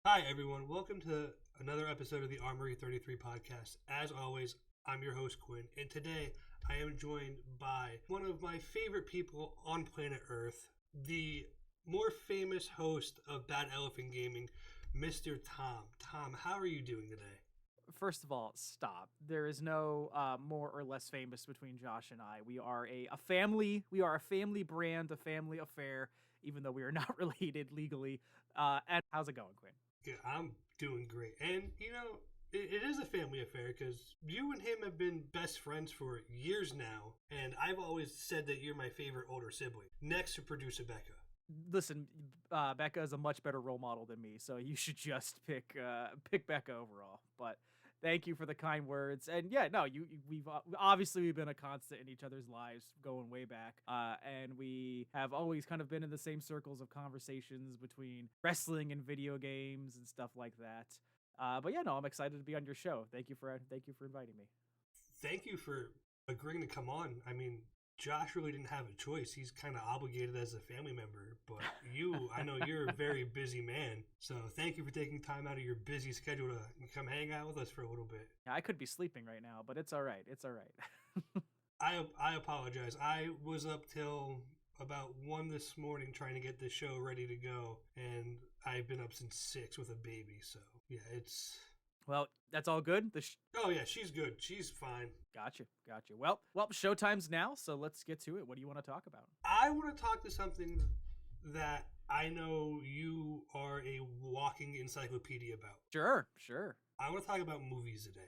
Hi, everyone. Welcome to another episode of the Armory 33 podcast. As always, I'm your host, Quinn, and today I am joined by one of my favorite people on planet Earth, the more famous host of Bad Elephant Gaming, Mr. Tom. Tom, how are you doing today? First of all, stop. There is no more or less famous between Josh and I. We are a family. We are a family brand, a family affair, even though we are not related legally. And how's it going, Quinn? Yeah, I'm doing great. And, it is a family affair because you and him have been best friends for years now. And I've always said that you're my favorite older sibling, next to producer Becca. Listen, Becca is a much better role model than me, so you should just pick Becca overall. But thank you for the kind words. And yeah, no, we've been a constant in each other's lives going way back. And we have always kind of been in the same circles of conversations between wrestling and video games and stuff like that. But yeah, no, I'm excited to be on your show. Thank you for inviting me. Thank you for agreeing to come on. I mean, Josh really didn't have a choice. He's kind of obligated as a family member, but I know you're a very busy man. So thank you for taking time out of your busy schedule to come hang out with us for a little bit. Yeah, I could be sleeping right now, but it's all right. It's all right. I apologize. I was up till about 1 this morning trying to get the show ready to go, and I've been up since 6 with a baby. So yeah, it's. Well, that's all good. Oh yeah, she's good. She's fine. Gotcha. Well, showtime's now, so let's get to it. What do you want to talk about? I want to talk to something that I know you are a walking encyclopedia about. Sure. I want to talk about movies today.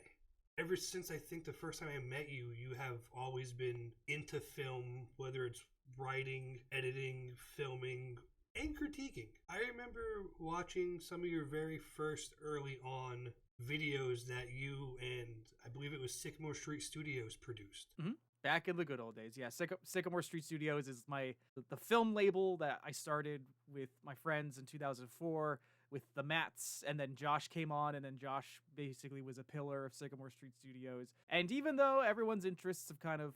Ever since I think the first time I met you, you have always been into film, whether it's writing, editing, filming, and critiquing. I remember watching some of your very first early on videos that you and I believe it was Sycamore Street Studios produced. Mm-hmm. Back in the good old days, yeah. Sycamore Street Studios is the film label that I started with my friends in 2004 with the Mats, and then Josh came on, and then Josh basically was a pillar of Sycamore Street Studios. And even though everyone's interests have kind of,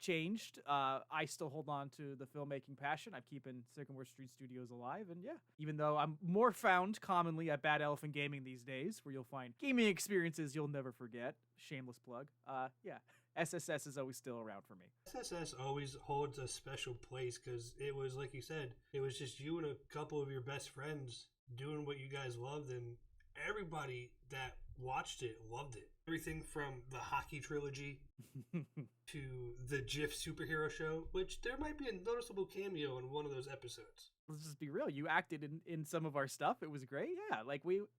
changed, I still hold on to the filmmaking passion. I'm keeping Sycamore Street Studios alive, and yeah, even though I'm more found commonly at Bad Elephant Gaming these days, where you'll find gaming experiences you'll never forget. Shameless plug. Yeah. SSS is always still around for me. SSS always holds a special place because it was, like you said, it was just you and a couple of your best friends doing what you guys loved, and everybody that watched it loved it. Everything from the hockey trilogy to the GIF superhero show, which there might be a noticeable cameo in one of those episodes. Let's just be real. You acted in some of our stuff. It was great. Yeah,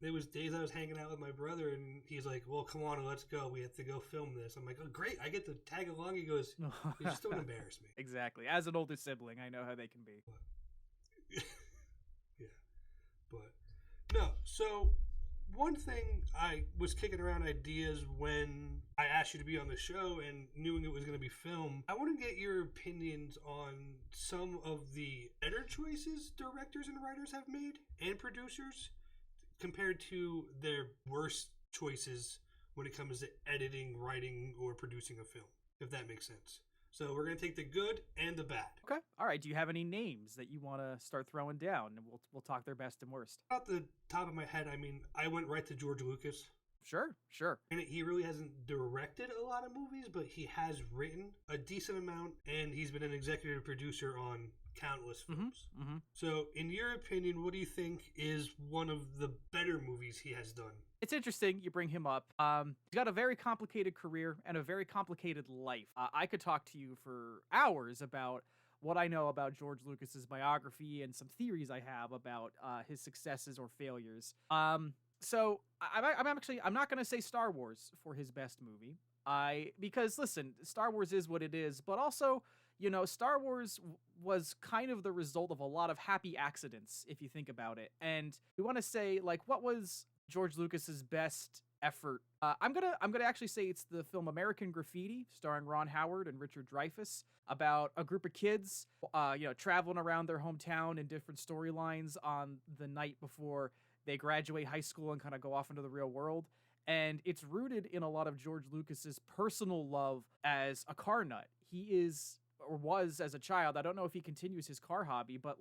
There was days I was hanging out with my brother, and he's like, "Well, come on, let's go. We have to go film this." I'm like, "Oh, great! I get to tag along." He goes, "You just don't embarrass me." Exactly. As an older sibling, I know how they can be. Yeah, but no. So one thing I was kicking around ideas when I asked you to be on the show and knowing it was going to be filmed. I want to get your opinions on some of the better choices directors and writers have made and producers compared to their worst choices when it comes to editing, writing, or producing a film, if that makes sense. So we're going to take the good and the bad. Okay. All right. Do you have any names that you want to start throwing down? And we'll talk their best and worst. Off the top of my head, I mean, I went right to George Lucas. Sure. And he really hasn't directed a lot of movies, but he has written a decent amount, and he's been an executive producer on countless films. Mm-hmm. So, in your opinion, what do you think is one of the better movies he has done? It's interesting you bring him up. He's got a very complicated career and a very complicated life. I could talk to you for hours about what I know about George Lucas's biography and some theories I have about his successes or failures. So I'm not going to say Star Wars for his best movie. Because listen, Star Wars is what it is, but also, Star Wars was kind of the result of a lot of happy accidents, if you think about it. And we want to say, what was George Lucas's best effort? I'm gonna actually say it's the film American Graffiti, starring Ron Howard and Richard Dreyfuss, about a group of kids, traveling around their hometown in different storylines on the night before they graduate high school and kind of go off into the real world. And it's rooted in a lot of George Lucas's personal love as a car nut. He is, or was as a child, I don't know if he continues his car hobby, but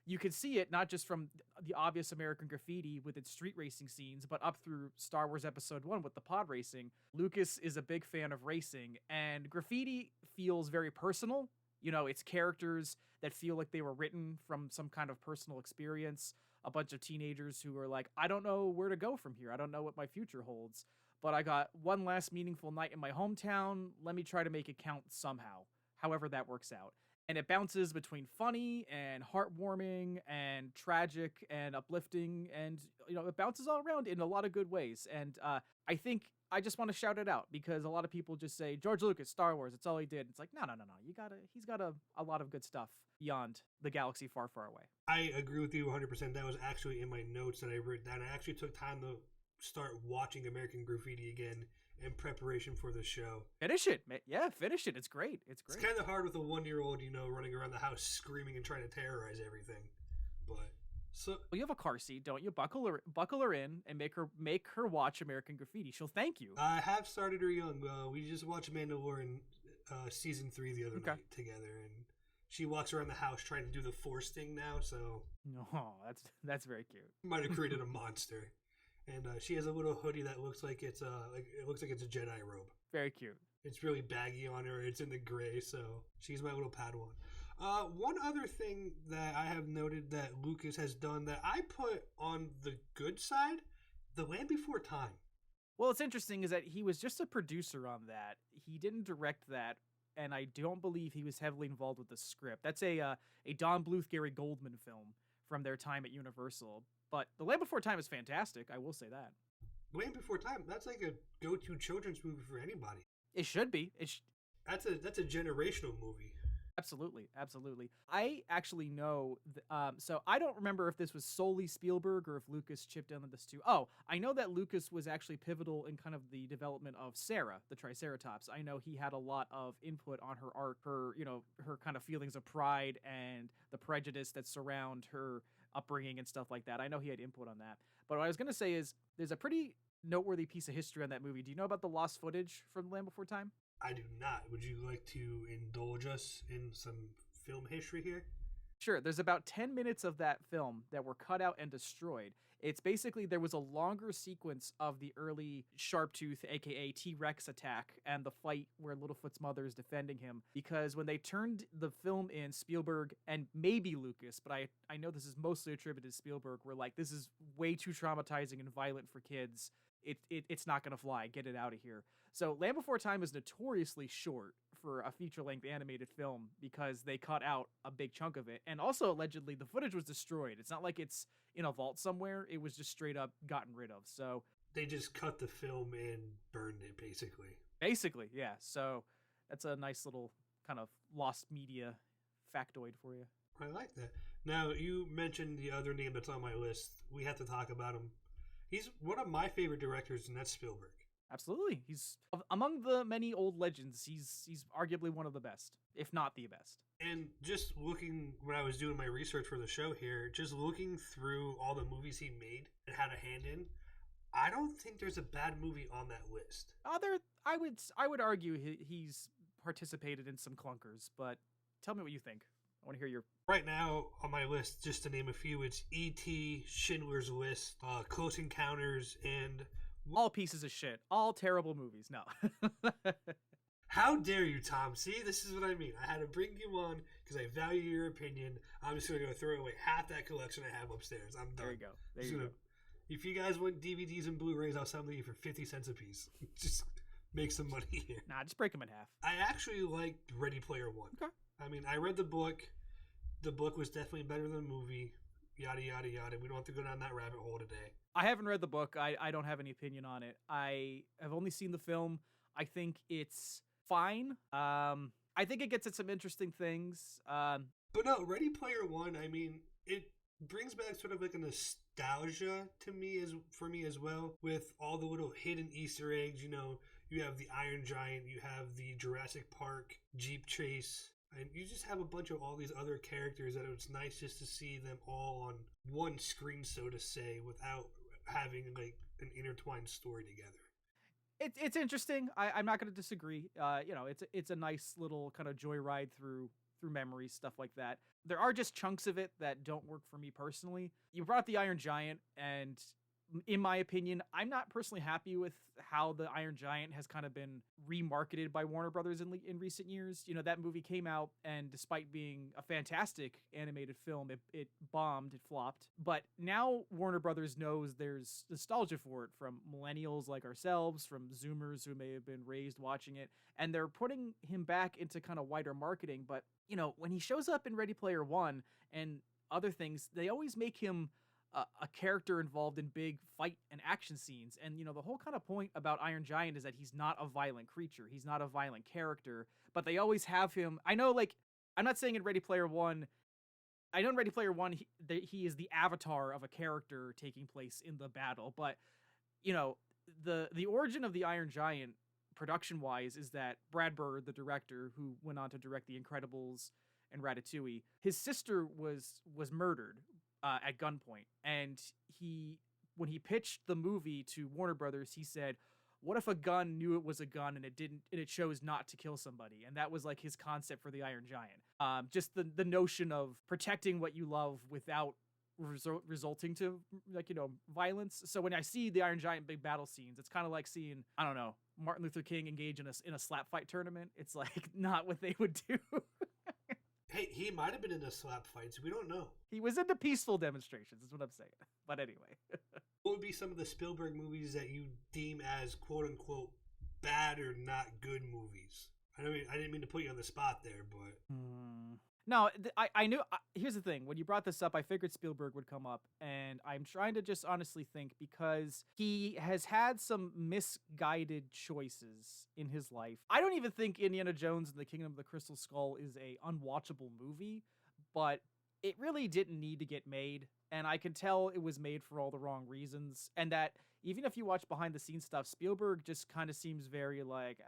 you can see it not just from the obvious American Graffiti with its street racing scenes, but up through Star Wars Episode 1 with the pod racing. Lucas is a big fan of racing, and Graffiti feels very personal. You know, it's characters that feel like they were written from some kind of personal experience. A bunch of teenagers who are like, I don't know where to go from here. I don't know what my future holds, but I got one last meaningful night in my hometown. Let me try to make it count somehow, however that works out. And it bounces between funny and heartwarming and tragic and uplifting, and it bounces all around in a lot of good ways. And I think I just want to shout it out because a lot of people just say George Lucas, Star Wars, it's all he did. It's like no. He's got a lot of good stuff beyond the galaxy far, far away. I agree with you 100%. That was actually in my notes that I wrote down. I actually took time to start watching American Graffiti again in preparation for the show. Finish it. Yeah, finish it. It's great. It's great. It's kind of hard with a 1-year-old, running around the house screaming and trying to terrorize everything. But so well, you have a car seat, don't you? Buckle her in and make her watch American Graffiti. She'll thank you. I have started her young. We just watched Mandalorian season 3 the other night together, and she walks around the house trying to do the Force thing now. So no, that's very cute. Might have created a monster. And she has a little hoodie that looks like it's a Jedi robe. Very cute. It's really baggy on her. It's in the gray, so she's my little Padawan. One other thing that I have noted that Lucas has done that I put on the good side, The Land Before Time. Well, it's interesting is that he was just a producer on that. He didn't direct that, and I don't believe he was heavily involved with the script. That's a Don Bluth, Gary Goldman film from their time at Universal. But The Land Before Time is fantastic. I will say that. Land Before Time, that's like a go-to children's movie for anybody. It should be. That's a generational movie. Absolutely. I actually know, so I don't remember if this was solely Spielberg or if Lucas chipped in on this too. Oh, I know that Lucas was actually pivotal in kind of the development of Sarah, the Triceratops. I know he had a lot of input on her art, her kind of feelings of pride and the prejudice that surround her upbringing and stuff like that. I know he had input on that. But what I was going to say is there's a pretty noteworthy piece of history on that movie. Do you know about the lost footage from Land Before Time? I do not. Would you like to indulge us in some film history here? Sure. There's about 10 minutes of that film that were cut out and destroyed. It's basically there was a longer sequence of the early Sharptooth, aka T-Rex attack, and the fight where Littlefoot's mother is defending him. Because when they turned the film in, Spielberg and maybe Lucas, but I know this is mostly attributed to Spielberg, were like, this is way too traumatizing and violent for kids. It's not going to fly. Get it out of here. So Land Before Time is notoriously short for a feature-length animated film because they cut out a big chunk of it. And also, allegedly, the footage was destroyed. It's not like it's in a vault somewhere. It was just straight up gotten rid of. So they just cut the film and burned it, basically. Basically, yeah. So that's a nice little kind of lost media factoid for you. I like that. Now, you mentioned the other name that's on my list. We have to talk about him. He's one of my favorite directors, and that's Spielberg. Absolutely. He's among the many old legends. He's arguably one of the best, if not the best. And just looking, when I was doing my research for the show here, just looking through all the movies he made and had a hand in, I don't think there's a bad movie on that list. I would argue he's participated in some clunkers, but tell me what you think. I want to hear your... Right now on my list, just to name a few, it's E.T., Schindler's List, Close Encounters, and... All pieces of shit. All terrible movies. No. How dare you, Tom? See, this is what I mean. I had to bring you on because I value your opinion. I'm just going to go throw away half that collection I have upstairs. I'm done. There you go. If you guys want DVDs and Blu-rays, I'll sell them to you for 50 cents a piece. Just make some money here. Nah, just break them in half. I actually liked Ready Player One. Okay. I mean, I read the book. The book was definitely better than the movie. Yada, yada, yada. We don't have to go down that rabbit hole today. I haven't read the book. I don't have any opinion on it. I have only seen the film. I think it's fine. I think it gets at some interesting things. But no, Ready Player One, I mean, it brings back sort of like a nostalgia to me for me as well, with all the little hidden Easter eggs. You have the Iron Giant, you have the Jurassic Park Jeep chase, and you just have a bunch of all these other characters that it's nice just to see them all on one screen, so to say, without having like an intertwined story together. It's interesting. I'm not going to disagree. It's a nice little kind of joyride through through memories, stuff like that. There are just chunks of it that don't work for me personally. You brought up the Iron Giant, and in my opinion, I'm not personally happy with how the Iron Giant has kind of been remarketed by Warner Brothers in recent years. You know, that movie came out, and despite being a fantastic animated film, it bombed, it flopped. But now Warner Brothers knows there's nostalgia for it from millennials like ourselves, from Zoomers who may have been raised watching it, and they're putting him back into kind of wider marketing. But, you know, when he shows up in Ready Player One and other things, they always make him a character involved in big fight and action scenes. And, you know, the whole kind of point about Iron Giant is that he's not a violent creature. He's not a violent character, but they always have him. I know, like, I'm not saying in Ready Player One, I know in Ready Player One, he is the avatar of a character taking place in the battle, but, you know, the origin of the Iron Giant production-wise is that Brad Bird, the director who went on to direct The Incredibles and Ratatouille, his sister was murdered at gunpoint, and when he pitched the movie to Warner Brothers, he said, "What if a gun knew it was a gun and it chose not to kill somebody?" And that was like his concept for the Iron Giant. Just the notion of protecting what you love without resulting to, like, you know, violence. So when I see the Iron Giant big battle scenes, it's kind of like seeing, I don't know, Martin Luther King engage in a slap fight tournament. It's like not what they would do. Hey, he might have been in a slap fight, so we don't know. He was into peaceful demonstrations, is what I'm saying. But anyway. What would be some of the Spielberg movies that you deem as quote-unquote bad or not good movies? I didn't mean to put you on the spot there, but... No, I knew... here's the thing. When you brought this up, I figured Spielberg would come up, and I'm trying to just honestly think, because he has had some misguided choices in his life. I don't even think Indiana Jones and the Kingdom of the Crystal Skull is a unwatchable movie, but it really didn't need to get made, and I can tell it was made for all the wrong reasons, and that even if you watch behind the scenes stuff, Spielberg just kind of seems very like,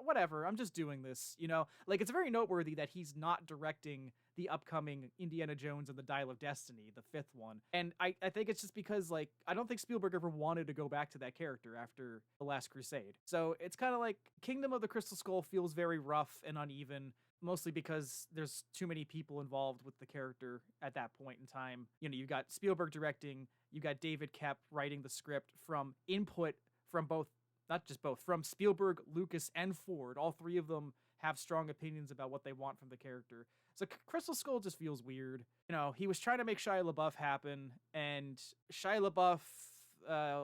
whatever, I'm just doing this, you know? Like, it's very noteworthy that he's not directing the upcoming Indiana Jones and the Dial of Destiny, the 5th one. And I think it's just because, like, I don't think Spielberg ever wanted to go back to that character after The Last Crusade. So it's kind of like Kingdom of the Crystal Skull feels very rough and uneven, mostly because there's too many people involved with the character at that point in time. You know, you got Spielberg directing, you got David Koepp writing the script from input from both, not just both, from Spielberg, Lucas, and Ford. All three of them have strong opinions about what they want from the character. So Crystal Skull just feels weird. You know, he was trying to make Shia LaBeouf happen, and Shia LaBeouf,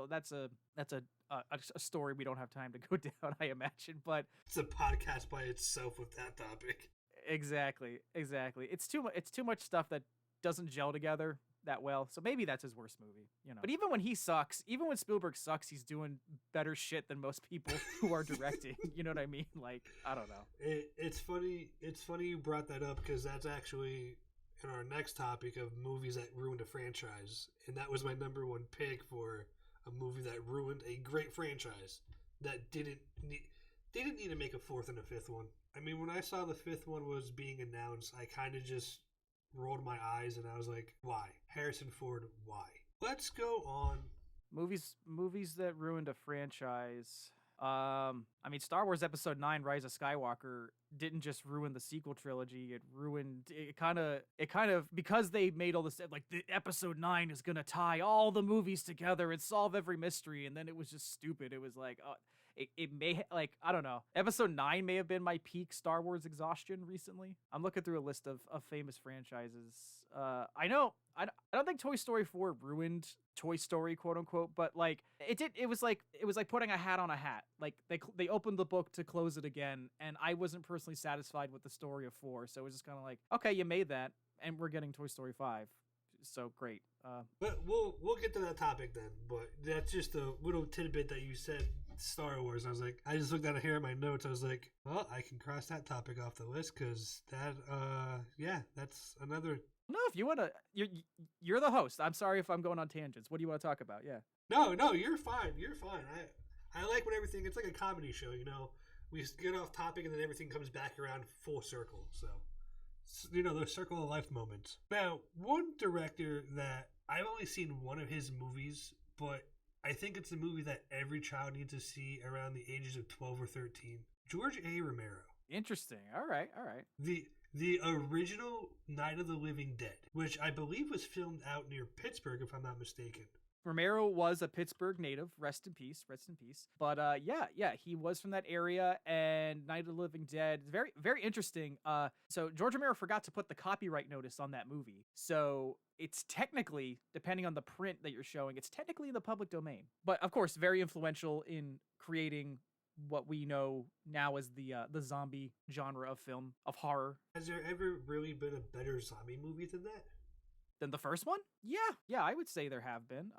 that's a story we don't have time to go down, I imagine, but it's a podcast by itself with that topic. Exactly. It's too much stuff that doesn't gel together that well. So maybe that's his worst movie, you know. But even when he sucks, even when Spielberg sucks, he's doing better shit than most people who are directing. You know what I mean? Like, I don't know. It's funny you brought that up, because that's actually in our next topic of movies that ruined a franchise, and that was my number one pick for a movie that ruined a great franchise that didn't need to make a 4th and a 5th one. I mean, when I saw the 5th one was being announced, I kind of just rolled my eyes and I was like, why? Harrison Ford, why? Let's go on. Movies that ruined a franchise. I mean, Star Wars Episode 9, Rise of Skywalker didn't just ruin the sequel trilogy. It kind of, because they made all this, like, the Episode 9 is going to tie all the movies together and solve every mystery. And then it was just stupid. It was like, it may, like, I don't know. Episode 9 may have been my peak Star Wars exhaustion recently. I'm looking through a list of famous franchises. I don't think Toy Story 4 ruined Toy Story, quote unquote, but like it was like putting a hat on a hat. Like they opened the book to close it again, and I wasn't personally satisfied with the story of 4, so it was just kind of like, okay, you made that, and we're getting Toy Story 5. So great. But we'll get to that topic then. But that's just a little tidbit that you said, Star Wars. I was like, I just looked at it here in my notes. I was like, well, I can cross that topic off the list, because that, that's another. No, if you want to, you're the host. I'm sorry if I'm going on tangents. What do you want to talk about? Yeah. No, you're fine. You're fine. I like when everything, it's like a comedy show, you know. We get off topic and then everything comes back around full circle. So, you know, the circle of life moments. Now, one director that I've only seen one of his movies, but I think it's a movie that every child needs to see around the ages of 12 or 13. George A. Romero. Interesting. All right. The original Night of the Living Dead, which I believe was filmed out near Pittsburgh, if I'm not mistaken. Romero was a Pittsburgh native. Rest in peace. Rest in peace. But yeah, he was from that area. And Night of the Living Dead, very, very interesting. So George Romero forgot to put the copyright notice on that movie. So it's technically, depending on the print that you're showing, it's technically in the public domain. But of course, very influential in creating what we know now as the zombie genre of film, of horror. Has there ever really been a better zombie movie than that? Than the first one? Yeah, I would say there have been.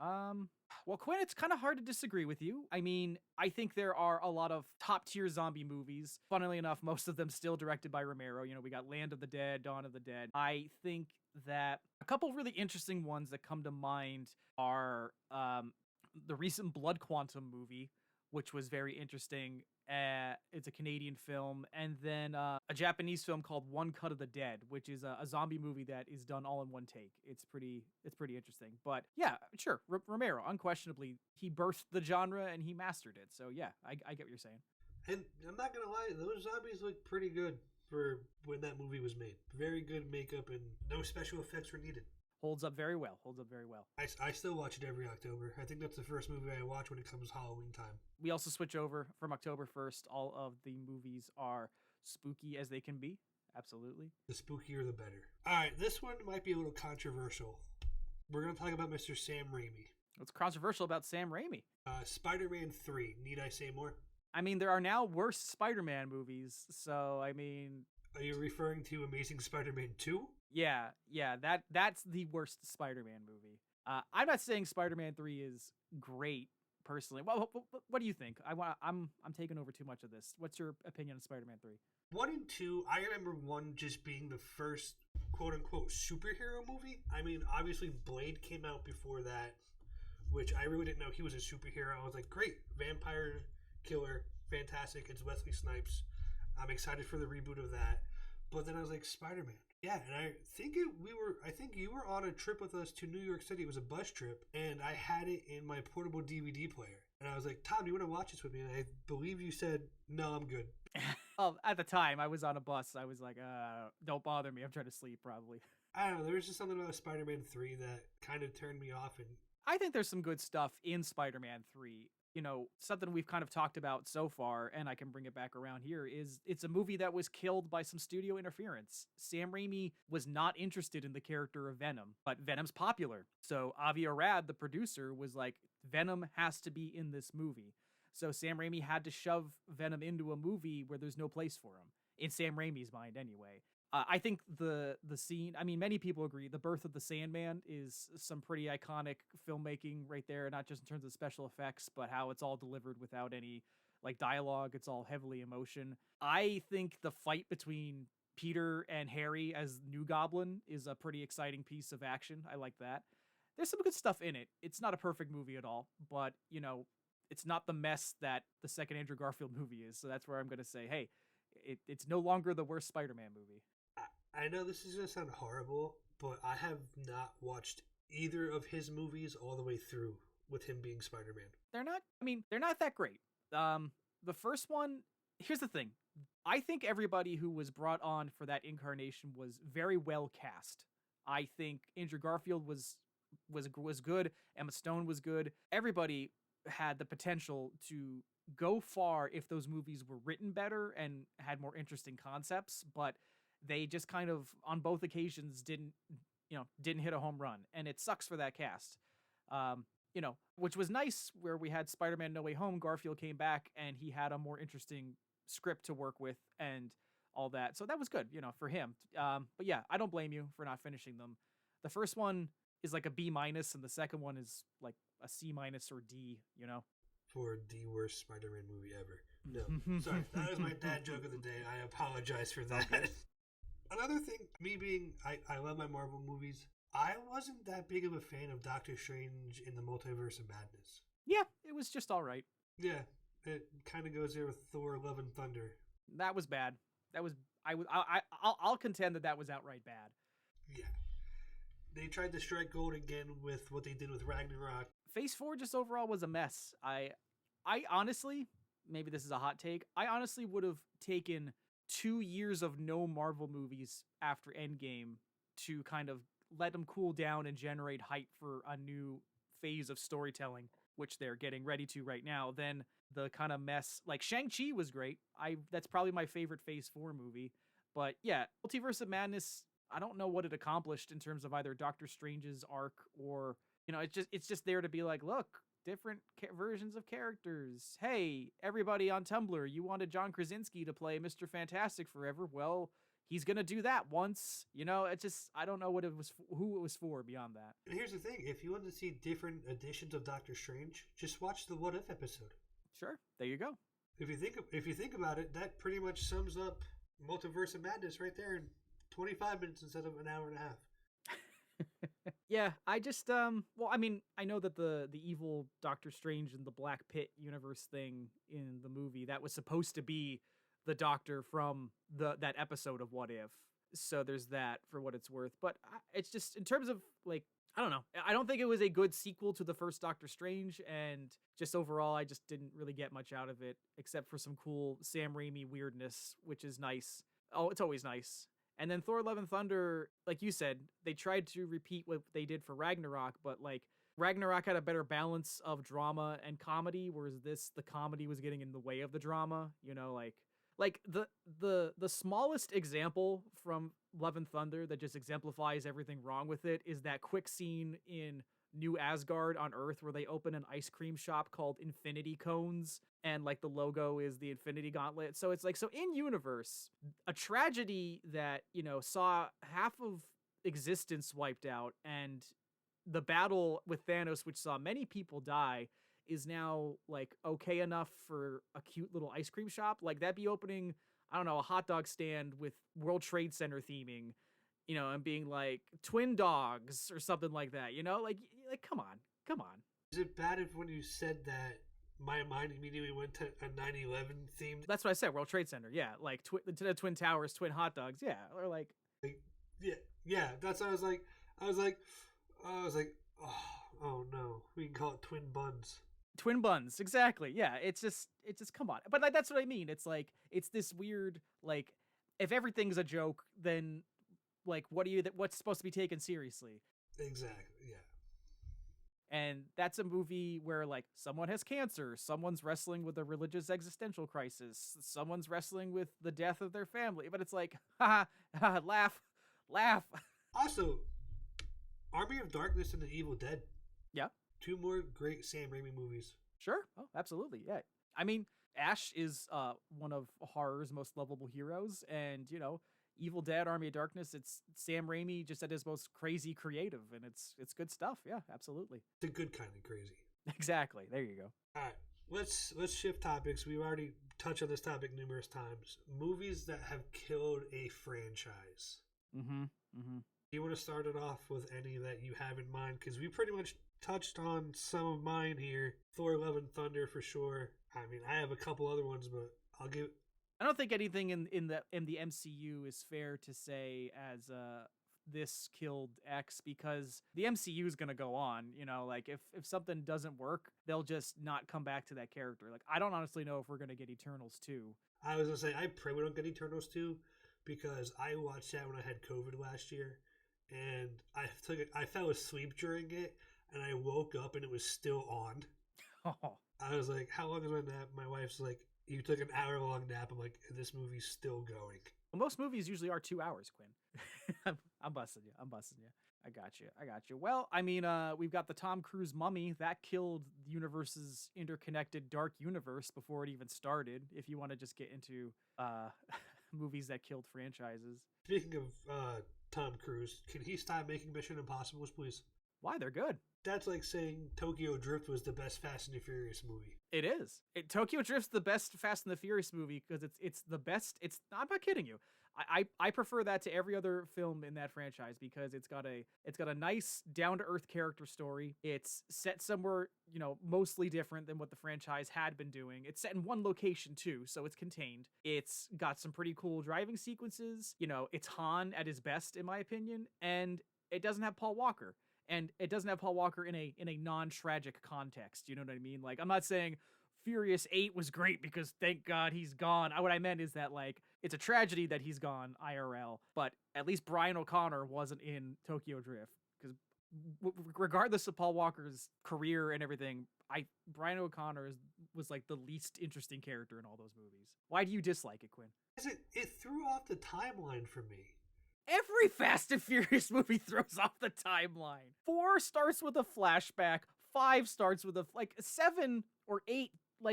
Well, Quinn, it's kind of hard to disagree with you. I mean, I think there are a lot of top tier zombie movies. Funnily enough, most of them still directed by Romero. You know, we got Land of the Dead, Dawn of the Dead. I think that a couple really interesting ones that come to mind are the recent Blood Quantum movie, which was very interesting. It's a Canadian film, and then a Japanese film called One Cut of the Dead, which is a zombie movie that is done all in one take. It's pretty interesting. But yeah, sure, Romero, unquestionably, he birthed the genre and he mastered it. So yeah, I get what you're saying. And I'm not gonna lie, those zombies look pretty good for when that movie was made. Very good makeup and no special effects were needed. Holds up very well. I still watch it every October. I think that's the first movie I watch when it comes Halloween time. We also switch over from October 1st. All of the movies are spooky as they can be. Absolutely. The spookier, the better. All right, this one might be a little controversial. We're going to talk about Mr. Sam Raimi. What's controversial about Sam Raimi? Spider-Man 3. Need I say more? I mean, there are now worse Spider-Man movies, so I mean... Are you referring to Amazing Spider-Man 2? Yeah, that's the worst Spider-Man movie. I'm not saying Spider-Man 3 is great personally. Well, what do you think? I'm taking over too much of this. What's your opinion on Spider-Man 3? 1 and 2, I remember 1 just being the first quote-unquote superhero movie. I mean, obviously Blade came out before that, which I really didn't know he was a superhero. I was like, great, vampire killer, fantastic. It's Wesley Snipes. I'm excited for the reboot of that. But then I was like, Spider-Man. Yeah, and I think you were on a trip with us to New York City. It was a bus trip, and I had it in my portable DVD player. And I was like, Tom, do you want to watch this with me? And I believe you said, no, I'm good. Well, at the time, I was on a bus. I was like, don't bother me. I'm trying to sleep, probably. I don't know. There was just something about Spider-Man 3 that kind of turned me off. And I think there's some good stuff in Spider-Man 3. You know, something we've kind of talked about so far, and I can bring it back around here, is it's a movie that was killed by some studio interference. Sam Raimi was not interested in the character of Venom, but Venom's popular. So Avi Arad, the producer, was like, Venom has to be in this movie. So Sam Raimi had to shove Venom into a movie where there's no place for him, in Sam Raimi's mind anyway. I think the scene, I mean, many people agree, the birth of the Sandman is some pretty iconic filmmaking right there, not just in terms of special effects, but how it's all delivered without any, like, dialogue. It's all heavily emotion. I think the fight between Peter and Harry as New Goblin is a pretty exciting piece of action. I like that. There's some good stuff in it. It's not a perfect movie at all, but, you know, it's not the mess that the second Andrew Garfield movie is. So that's where I'm going to say, hey, it's no longer the worst Spider-Man movie. I know this is going to sound horrible, but I have not watched either of his movies all the way through with him being Spider-Man. They're not that great. The first one, here's the thing. I think everybody who was brought on for that incarnation was very well cast. I think Andrew Garfield was good. Emma Stone was good. Everybody had the potential to go far if those movies were written better and had more interesting concepts, but they just kind of, on both occasions, didn't hit a home run. And it sucks for that cast. Which was nice where we had Spider-Man No Way Home. Garfield came back and he had a more interesting script to work with and all that. So that was good, for him. But yeah, I don't blame you for not finishing them. The first one is like a B-, and the second one is like a C- or D, For the worst Spider-Man movie ever. No. Sorry, that was my dad joke of the day. I apologize for that. Another thing, I love my Marvel movies. I wasn't that big of a fan of Doctor Strange in the Multiverse of Madness. Yeah, it was just all right. Yeah, it kind of goes there with Thor: Love and Thunder. That was bad. I'll contend that was outright bad. Yeah. They tried to strike gold again with what they did with Ragnarok. Phase 4 just overall was a mess. I honestly, maybe this is a hot take, I honestly would have taken 2 years of no Marvel movies after Endgame to kind of let them cool down and generate hype for a new phase of storytelling, which they're getting ready to right now, then the kind of mess like Shang-Chi was great. That's probably my favorite Phase 4 movie. But yeah, Multiverse of Madness, I don't know what it accomplished in terms of either Doctor Strange's arc or, it's just there to be like, look, different versions of characters. Hey, everybody on Tumblr, you wanted John Krasinski to play Mr. Fantastic forever. Well, he's gonna do that once. It's just I don't know what it was, who it was for beyond that. And here's the thing: if you want to see different editions of Doctor Strange, just watch the What If episode. Sure, there you go. If you think about it, that pretty much sums up Multiverse of Madness right there in 25 minutes instead of an hour and a half. Yeah, I just well, I mean, I know that the evil Doctor Strange and the Black Pit universe thing in the movie, that was supposed to be the Doctor from that episode of What If. So there's that for what it's worth. But it's just in terms of like, I don't know. I don't think it was a good sequel to the first Doctor Strange, and just overall, I just didn't really get much out of it except for some cool Sam Raimi weirdness, which is nice. Oh, it's always nice. And then Thor: Love and Thunder, like you said, they tried to repeat what they did for Ragnarok, but like Ragnarok had a better balance of drama and comedy, whereas the comedy was getting in the way of the drama. Like the smallest example from Love and Thunder that just exemplifies everything wrong with it is that quick scene in New Asgard on Earth where they open an ice cream shop called Infinity Cones, and like the logo is the Infinity Gauntlet. So it's like, so in universe, a tragedy that, saw half of existence wiped out, and the battle with Thanos, which saw many people die, is now like okay enough for a cute little ice cream shop. Like that'd be opening, I don't know, a hot dog stand with World Trade Center theming, and being like twin dogs or something like that, like come on. Is it bad if when you said that my mind immediately went to a 9/11 themed? That's what I said, World Trade Center. Yeah, like instead of twin towers, twin hot dogs. Yeah, or like yeah. That's what I was like. Oh no, we can call it twin buns. Twin buns, exactly. Yeah, it's just come on. But like that's what I mean. It's like it's this weird, like, if everything's a joke, then like what's supposed to be taken seriously? Exactly. Yeah. And that's a movie where like someone has cancer, someone's wrestling with a religious existential crisis, someone's wrestling with the death of their family, but it's like, laugh. Also, Army of Darkness and The Evil Dead. Yeah. 2 more great Sam Raimi movies. Sure. Oh, absolutely. Yeah. I mean, Ash is one of horror's most lovable heroes, and Evil Dead, Army of Darkness, it's Sam Raimi just at his most crazy creative, and it's good stuff. Yeah, absolutely. It's a good kind of crazy. Exactly. There you go. All right. Let's shift topics. We've already touched on this topic numerous times. Movies that have killed a franchise. Mm-hmm. Do you want to start it off with any that you have in mind? Because we pretty much touched on some of mine here. Thor: Love and Thunder for sure. I mean, I have a couple other ones, but I don't think anything in the MCU is fair to say as this killed X, because the MCU is gonna go on. Like if something doesn't work, they'll just not come back to that character. Like I don't honestly know if we're gonna get Eternals 2. I was gonna say I pray we don't get Eternals 2, because I watched that when I had COVID last year, and I fell asleep during it, and I woke up and it was still on. Oh. I was like, how long is my nap? My wife's like, you took an hour-long nap. I'm like, this movie's still going. Well, most movies usually are 2 hours, Quinn. I'm busting you. I got you. Well, I mean, we've got the Tom Cruise Mummy. That killed the universe's interconnected dark universe before it even started, if you want to just get into movies that killed franchises. Speaking of Tom Cruise, can he stop making Mission Impossibles, please? Why? They're good. That's like saying Tokyo Drift was the best Fast and the Furious movie. It is. Tokyo Drift's the best Fast and the Furious movie because it's the best. I'm not kidding you. I prefer that to every other film in that franchise because it's got a nice down to earth character story. It's set somewhere, mostly different than what the franchise had been doing. It's set in one location too, so it's contained. It's got some pretty cool driving sequences. It's Han at his best in my opinion, and it doesn't have Paul Walker. And it doesn't have Paul Walker in a non-tragic context. You know what I mean? Like, I'm not saying Furious 8 was great because thank God he's gone. What I meant is that, like, it's a tragedy that he's gone IRL, but at least Brian O'Connor wasn't in Tokyo Drift. Because regardless of Paul Walker's career and everything, Brian O'Connor was like the least interesting character in all those movies. Why do you dislike it, Quinn? Because it threw off the timeline for me. Every Fast and Furious movie throws off the timeline. 4 starts with a flashback. 5 starts with 7 or 8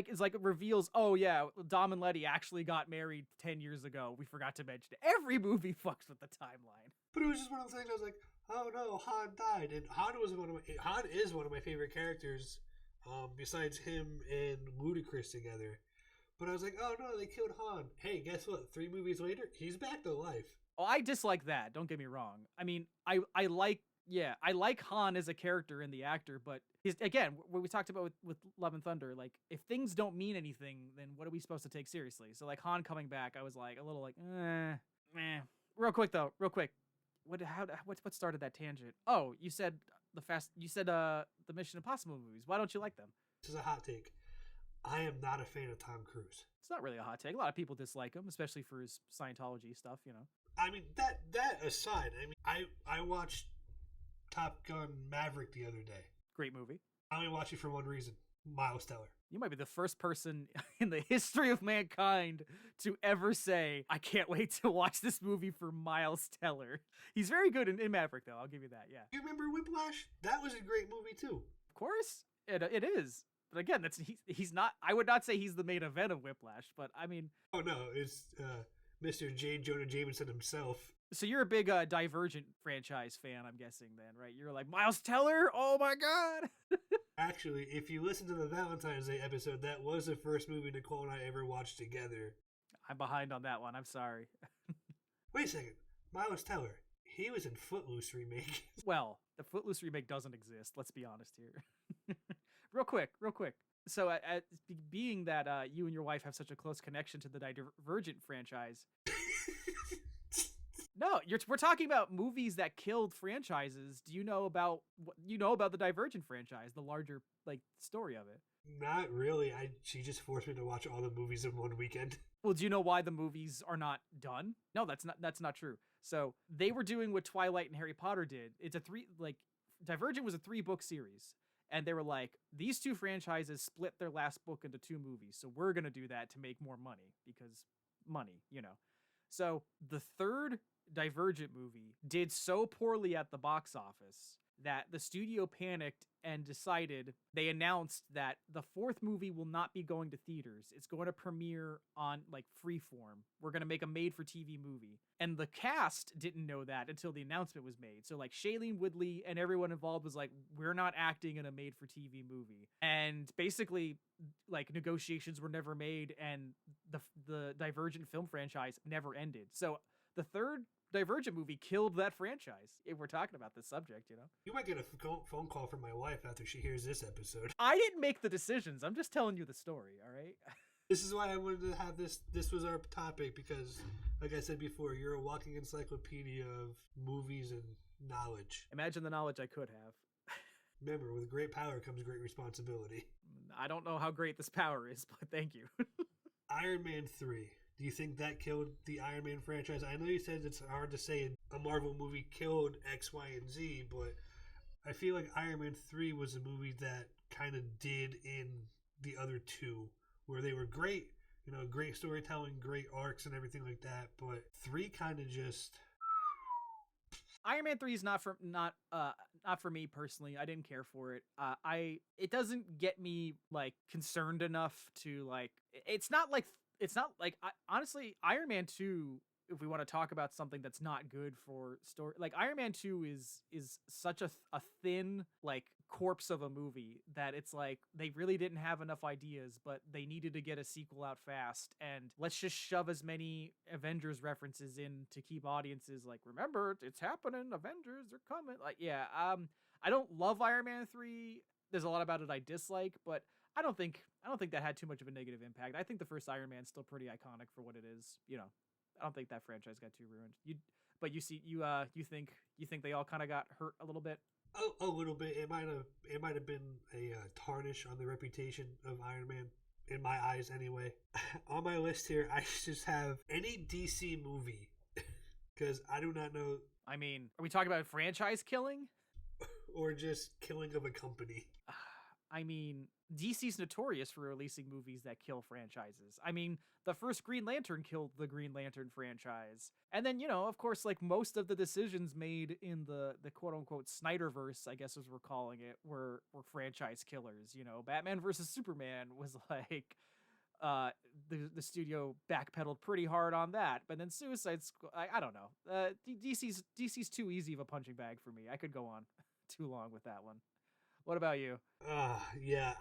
is like it reveals, oh yeah, Dom and Letty actually got married 10 years ago. We forgot to mention it. Every movie fucks with the timeline. But it was just one of those things. I was like, oh no, Han died, and Han is one of my favorite characters, besides him and Ludacris together. But I was like, oh no, they killed Han. Hey, guess what? 3 movies later, he's back to life. Oh, I dislike that. Don't get me wrong. I mean, I like Han as a character and the actor, but again, what we talked about with Love and Thunder, like, if things don't mean anything, then what are we supposed to take seriously? So, like, Han coming back, I was like a little like, Real quick. What started that tangent? Oh, you said the Mission Impossible movies. Why don't you like them? This is a hot take. I am not a fan of Tom Cruise. It's not really a hot take. A lot of people dislike him, especially for his Scientology stuff, you know. I mean, that aside, I watched Top Gun Maverick the other day. Great movie. I only watched it for one reason. Miles Teller. You might be the first person in the history of mankind to ever say, I can't wait to watch this movie for Miles Teller. He's very good in Maverick, though. I'll give you that, yeah. You remember Whiplash? That was a great movie, too. Of course. It is. But again, he's not, I would not say he's the main event of Whiplash, but I mean. Oh, no. It's Mr. J. Jonah Jameson himself. So you're a big Divergent franchise fan, I'm guessing, then, right? You're like, Miles Teller? Oh, my God. Actually, if you listen to the Valentine's Day episode, that was the first movie Nicole and I ever watched together. I'm behind on that one. I'm sorry. Wait a second. Miles Teller. He was in Footloose remake. Well, the Footloose remake doesn't exist. Let's be honest here. Real quick. So, being that you and your wife have such a close connection to the Divergent franchise... No, we're talking about movies that killed franchises. Do you know about the Divergent franchise, the larger story of it? Not really. She just forced me to watch all the movies in one weekend. Well, do you know why the movies are not done? No, that's not true. So they were doing what Twilight and Harry Potter did. It's Divergent was a 3-book series, and they were like, these 2 franchises split their last book into 2 movies, so we're gonna do that to make more money because money, you know. So the 3rd Divergent movie did so poorly at the box office that the studio panicked and they announced that the 4th movie will not be going to theaters. It's going to premiere on Freeform. We're going to make a made-for-TV movie. And the cast didn't know that until the announcement was made. So Shailene Woodley and everyone involved was like, we're not acting in a made-for-TV movie. And basically, negotiations were never made, and the Divergent film franchise never ended. So the 3rd Divergent movie killed that franchise, if we're talking about this subject, you know? You might get a phone call from my wife after she hears this episode. I didn't make the decisions. I'm just telling you the story, all right? This is why I wanted to have this. This was our topic because, like I said before, you're a walking encyclopedia of movies and knowledge. Imagine the knowledge I could have. Remember, with great power comes great responsibility. I don't know how great this power is, but thank you. Iron Man 3. Do you think that killed the Iron Man franchise? I know you said it's hard to say a Marvel movie killed X, Y, and Z, but I feel like Iron Man 3 was a movie that kind of did in the other 2, where they were great, great storytelling, great arcs and everything like that, but 3 kind of just... Iron Man 3 is not for me personally. I didn't care for it. It doesn't get me concerned enough to honestly, Iron Man 2, if we want to talk about something that's not good for story, Iron Man 2 is such a thin corpse of a movie that it's they really didn't have enough ideas, but they needed to get a sequel out fast, and let's just shove as many Avengers references in to keep audiences remember, it's happening, Avengers are coming. I don't love Iron Man 3. There's a lot about it I dislike, but I don't think that had too much of a negative impact. I think the first Iron Man's still pretty iconic for what it is. I don't think that franchise got too ruined. You think they all kind of got hurt a little bit? A little bit. It might have been a tarnish on the reputation of Iron Man in my eyes anyway. On my list here, I just have any DC movie because I do not know. I mean, are we talking about franchise killing? Or just killing of a company. I mean, DC's notorious for releasing movies that kill franchises. I mean, the first Green Lantern killed the Green Lantern franchise. And then, of course, like most of the decisions made in the quote unquote Snyderverse, I guess as we're calling it, were franchise killers. Batman versus Superman was like the studio backpedaled pretty hard on that. But then Suicide Squad, I don't know. DC's too easy of a punching bag for me. I could go on too long with that one. What about you? Yeah,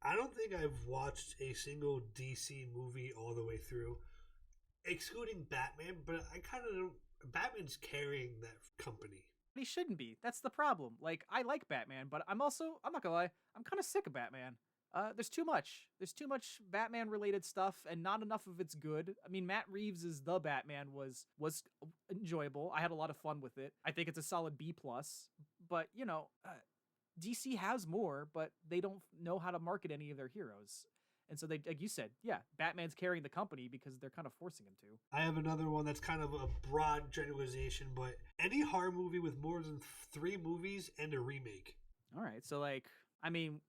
I don't think I've watched a single DC movie all the way through, excluding Batman, but I kind of don't. Batman's carrying that company. He shouldn't be. That's the problem. Like, I like Batman, but I'm not gonna lie, I'm kind of sick of Batman. There's too much. There's too much Batman-related stuff, and not enough of it's good. I mean, Matt Reeves' The Batman was enjoyable. I had a lot of fun with it. I think it's a solid B+. But, DC has more, but they don't know how to market any of their heroes. And so they, like you said, yeah, Batman's carrying the company because they're kind of forcing him to. I have another one that's kind of a broad generalization, but any horror movie with more than 3 movies and a remake. All right. So, like, I mean,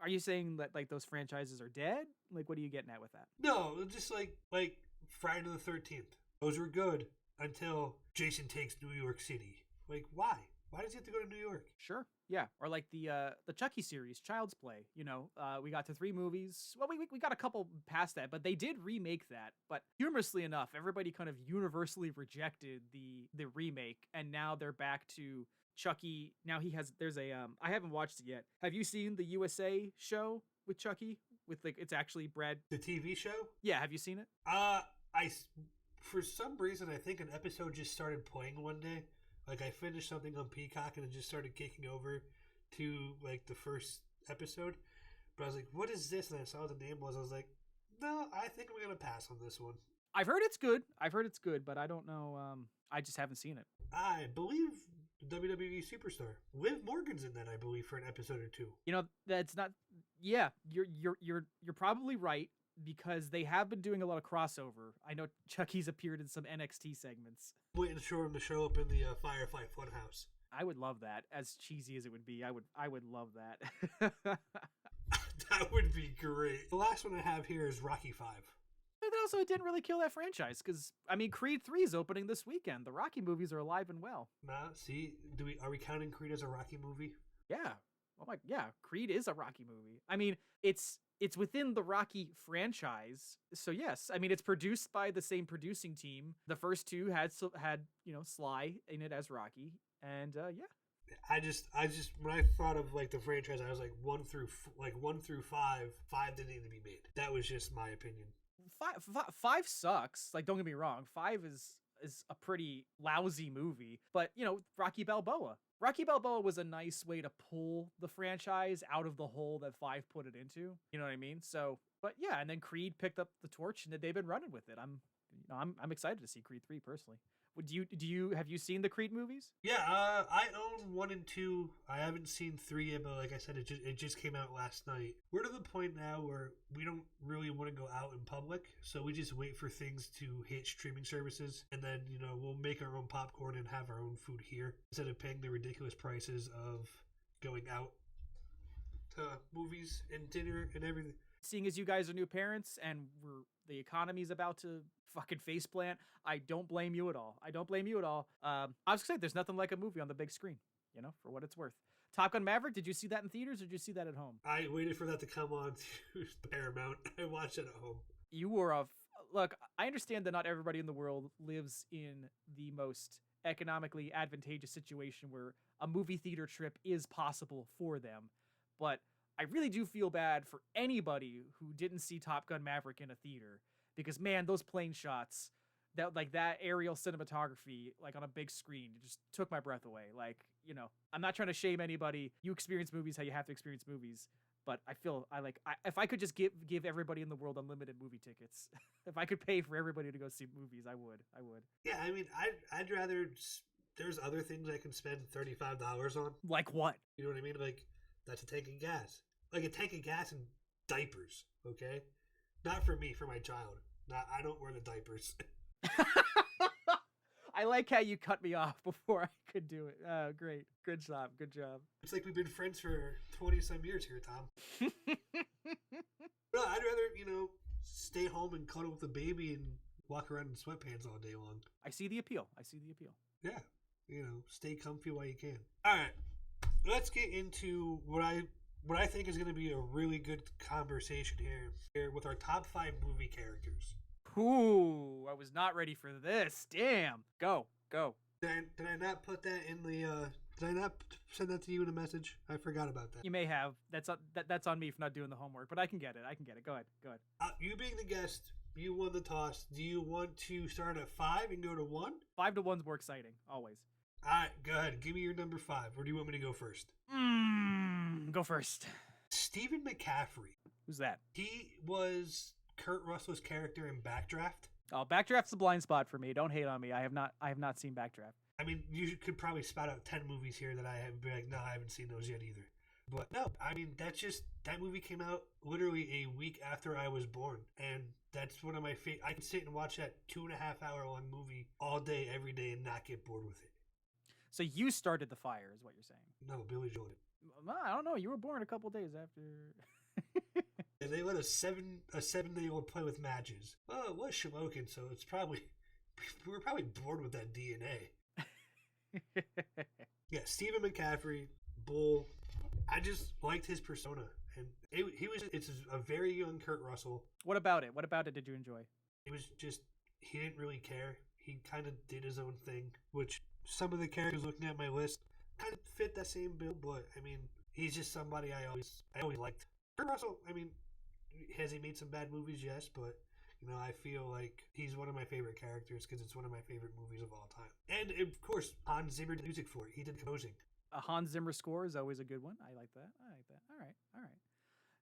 are you saying that, like, those franchises are dead? Like, what are you getting at with that? No, just like Friday the 13th. Those were good until Jason Takes New York City. Like, why? Why does he have to go to New York? Sure. Yeah. Or like the Chucky series, Child's Play. We got to 3 movies. Well, we got a couple past that, but they did remake that. But humorously enough, everybody kind of universally rejected the remake, and now they're back to Chucky. Now there's a I haven't watched it yet. Have you seen the USA show with Chucky? It's actually Brad. The TV show? Yeah. Have you seen it? For some reason, I think an episode just started playing one day. Like, I finished something on Peacock and it just started kicking over to, like, the first episode. But I was like, what is this? And I saw what the name was. I was like, no, I think I'm going to pass on this one. I've heard it's good, but I don't know. I just haven't seen it. I believe WWE Superstar. Liv Morgan's in that, I believe, for an episode or 2. That's not... Yeah, you're probably right, because they have been doing a lot of crossover. I know Chucky's appeared in some NXT segments. Waiting for him to show up in the Firefly Funhouse. I would love that. As cheesy as it would be, I would love that. That would be great. The last one I have here is Rocky 5. But also, it didn't really kill that franchise, because, I mean, Creed 3 is opening this weekend. The Rocky movies are alive and well. See, are we counting Creed as a Rocky movie? Yeah. Yeah, Creed is a Rocky movie. I mean, it's within the Rocky franchise. So yes, I mean, it's produced by the same producing team. The first 2 had Sly in it as Rocky, and yeah. I just when I thought of like the franchise, I was like 1 through 5. 5 didn't need to be made. That was just my opinion. 5 sucks. Like, don't get me wrong. 5 is a pretty lousy movie, but Rocky Balboa. Rocky Balboa was a nice way to pull the franchise out of the hole that 5 put it into. You know what I mean? So, but yeah, and then Creed picked up the torch and they've been running with it. I'm excited to see Creed 3 personally. Have you seen the Creed movies? Yeah, I own 1 and 2. I haven't seen 3 yet, but like I said, it just came out last night. We're to the point now where we don't really want to go out in public, so we just wait for things to hit streaming services, and then we'll make our own popcorn and have our own food here instead of paying the ridiculous prices of going out to movies and dinner and everything. Seeing as you guys are new parents and the economy's about to fucking faceplant, I don't blame you at all. I was gonna say, there's nothing like a movie on the big screen, for what it's worth. Top Gun Maverick, did you see that in theaters or did you see that at home? I waited for that to come on to Paramount. I watched it at home. You were look, I understand that not everybody in the world lives in the most economically advantageous situation where a movie theater trip is possible for them, but I really do feel bad for anybody who didn't see Top Gun Maverick in a theater, because man, those plane shots, that aerial cinematography, like on a big screen, it just took my breath away. Like, I'm not trying to shame anybody. You experience movies how you have to experience movies, but if I could just give everybody in the world unlimited movie tickets, if I could pay for everybody to go see movies, I would. Yeah, I mean, I'd rather. There's other things I can spend $35 on. Like what? You know what I mean? Like, that's a tank of gas. Like, a tank of gas in diapers, okay? Not for me, for my child. Not, I don't wear the diapers. I like how you cut me off before I could do it. Oh, great. Good job. Good job. It's like we've been friends for 20-some years here, Tom. No, I'd rather, stay home and cuddle with the baby and walk around in sweatpants all day long. I see the appeal. I see the appeal. Yeah, stay comfy while you can. All right, let's get into what I think is going to be a really good conversation here with our top 5 movie characters. Ooh, I was not ready for this. Damn. Go. Did I not put that in the? Did I not send that to you in a message? I forgot about that. You may have. That's on me for not doing the homework, but I can get it. Go ahead. You being the guest, you won the toss. Do you want to start at 5 and go to 1? 5 to 1's more exciting, always. All right, go ahead. Give me your number 5. Or do you want me to go first? Go first. Stephen McCaffrey. Who's that? He was Kurt Russell's character in Backdraft. Oh, Backdraft's a blind spot for me. Don't hate on me. I have not seen Backdraft. I mean, you could probably spout out 10 movies here that I have been like, no, I haven't seen those yet either. But no, I mean, that movie came out literally a week after I was born. And that's one of my favorite. I can sit and watch that 2.5-hour long movie all day, every day, and not get bored with it. So you started the fire, is what you're saying? No, Billy Joel did. I don't know. You were born a couple days after. And they let a 7-day-old play with matches. Oh, it was Shamokin, so it's probably we were probably bored with that DNA. Yeah, Stephen McCaffrey, Bull. I just liked his persona, and it's a very young Kurt Russell. What about it? What about it did you enjoy? It was just he didn't really care. He kind of did his own thing, which some of the characters looking at my list kind of fit that same bill. But I mean, he's just somebody I always liked. Kurt Russell. I mean, has he made some bad movies? Yes, but I feel like he's one of my favorite characters because it's one of my favorite movies of all time. And of course, Hans Zimmer did music for it. He did composing. A Hans Zimmer score is always a good one. I like that.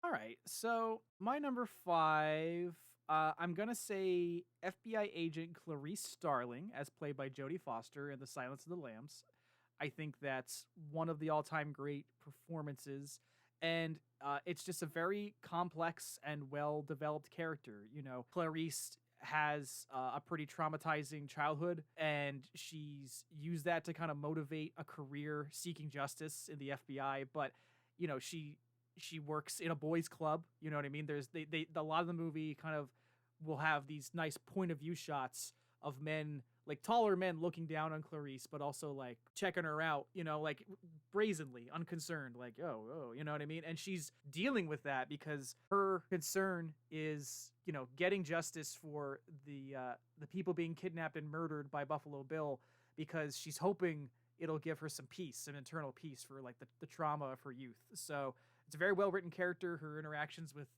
All right. So my number 5, I'm gonna say FBI agent Clarice Starling, as played by Jodie Foster in The Silence of the Lambs. I think that's one of the all-time great performances. And it's just a very complex and well-developed character. Clarice has a pretty traumatizing childhood, and she's used that to kind of motivate a career seeking justice in the FBI. But, she works in a boys' club. You know what I mean? There's a lot of the movie kind of will have these nice point of view shots of men, like taller men looking down on Clarice, but also like checking her out, like brazenly unconcerned, like, oh, you know what I mean? And she's dealing with that because her concern is, getting justice for the people being kidnapped and murdered by Buffalo Bill, because she's hoping it'll give her some peace, some internal peace for like the trauma of her youth. So it's a very well written character. Her interactions with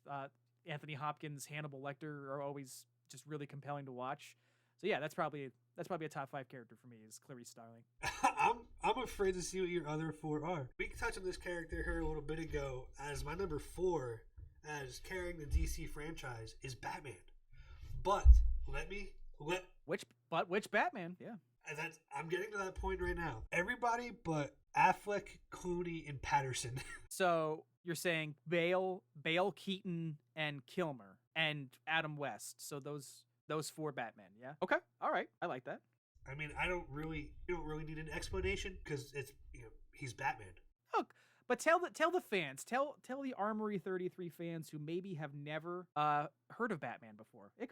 Anthony Hopkins, Hannibal Lecter are always just really compelling to watch. So yeah, that's probably a top 5 character for me, is Clarice Starling. I'm afraid to see what your other 4 are. We touched on this character here a little bit ago, as my number 4, as carrying the DC franchise, is Batman. But which Batman? Yeah. And I'm getting to that point right now. Everybody but Affleck, Clooney, and Patterson. So you're saying Bale, Keaton, and Kilmer, and Adam West. So those 4 Batman, yeah? Okay, all right, I like that. I mean, you don't really need an explanation because it's he's Batman. Look, but tell the fans, tell the Armory 33 fans who maybe have never heard of Batman before. They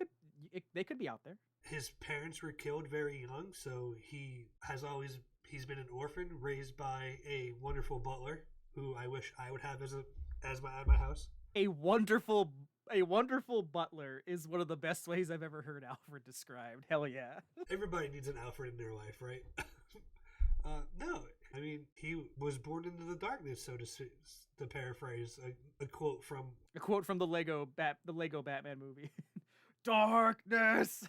could be out there. His parents were killed very young, so he's been an orphan raised by a wonderful butler who I wish I would have at my house. A wonderful butler is one of the best ways I've ever heard Alfred described. Hell yeah. Everybody needs an Alfred in their life, right? No, I mean, he was born into the darkness, so to paraphrase a quote from the Lego Batman movie. Darkness,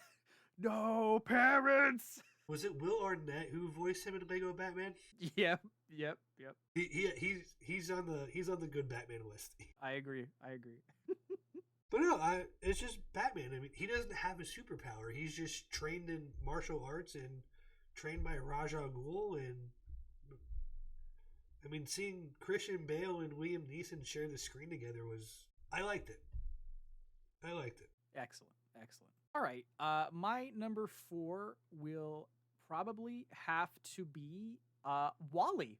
no parents. Was it Will Arnett who voiced him in Lego Batman? Yep. He's on the good Batman list. I agree. But no, it's just Batman. I mean, he doesn't have a superpower. He's just trained in martial arts and trained by Ra's al Ghul. And I mean, seeing Christian Bale and Liam Neeson share the screen together was I liked it. I liked it. Excellent. Excellent. All right. My number 4 will probably have to be Wally,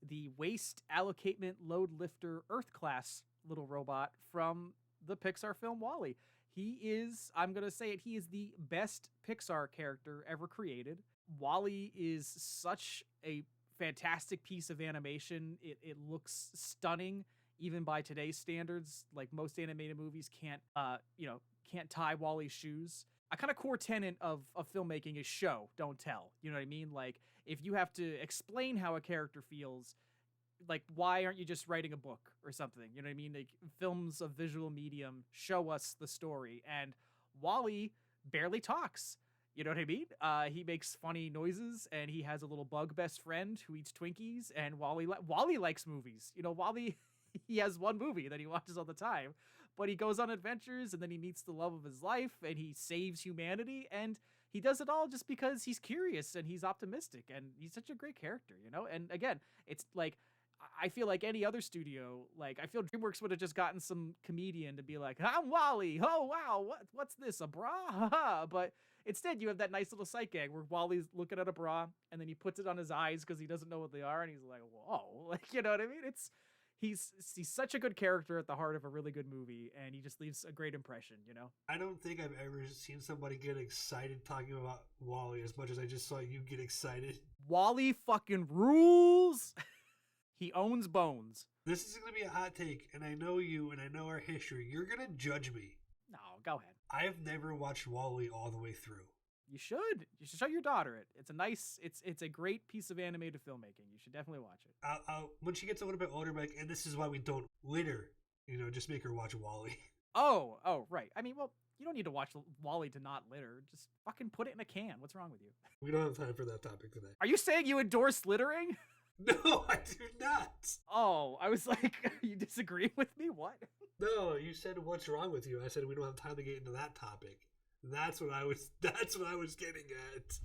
the waste allocatment load lifter Earth class little robot from the Pixar film Wally. He is, I'm going to say it, he is the best Pixar character ever created. Wally is such a fantastic piece of animation. It looks stunning even by today's standards. Like most animated movies can't tie Wally's shoes. A kind of core tenet of filmmaking is show, don't tell. You know what I mean? Like, if you have to explain how a character feels, like, why aren't you just writing a book or something? You know what I mean? Like, films of visual medium show us the story, and Wally barely talks. You know what I mean? He makes funny noises, and he has a little bug best friend who eats Twinkies, and Wally likes movies. You know, Wally, he has one movie that he watches all the time, but he goes on adventures, and then he meets the love of his life, and he saves humanity, and he does it all just because he's curious and he's optimistic, and he's such a great character, you know? And again, it's like, I feel like any other studio, like, I feel DreamWorks would have just gotten some comedian to be like, I'm Wally, oh wow, what's this, a bra? But instead you have that nice little sight gag where Wally's looking at a bra, and then he puts it on his eyes because he doesn't know what they are, and he's like, whoa, like, you know what I mean? He's such a good character at the heart of a really good movie, and he just leaves a great impression, you know? I don't think I've ever seen somebody get excited talking about Wally as much as I just saw you get excited. Wally fucking rules. He owns bones. This is going to be a hot take, and I know you, and I know our history. You're going to judge me. No, go ahead. I've never watched Wall-E all the way through. You should. You should show your daughter it. It's a great piece of animated filmmaking. You should definitely watch it. When she gets a little bit older, like, and this is why we don't litter, just make her watch Wall-E. Oh, right. I mean, well, you don't need to watch Wall-E to not litter. Just fucking put it in a can. What's wrong with you? We don't have time for that topic today. Are you saying you endorse littering? No, I do not. Oh, I was like, you disagree with me? What? No, you said what's wrong with you. I said we don't have time to get into that topic. That's what I was getting at.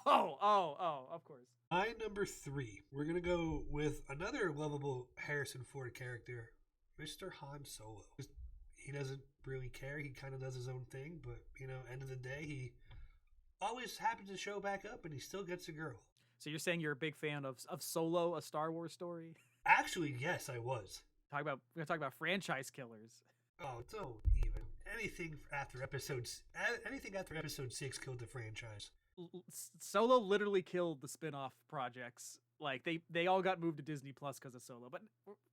Oh, of course. My number 3, we're going to go with another lovable Harrison Ford character, Mr. Han Solo. He doesn't really care. He kind of does his own thing, but, end of the day, he always happens to show back up and he still gets a girl. So you're saying you're a big fan of Solo, a Star Wars story? Actually, yes, I was. We're going to talk about franchise killers. Oh, don't even. Anything after episode 6 killed the franchise. Solo literally killed the spin-off projects. Like, they all got moved to Disney Plus because of Solo. But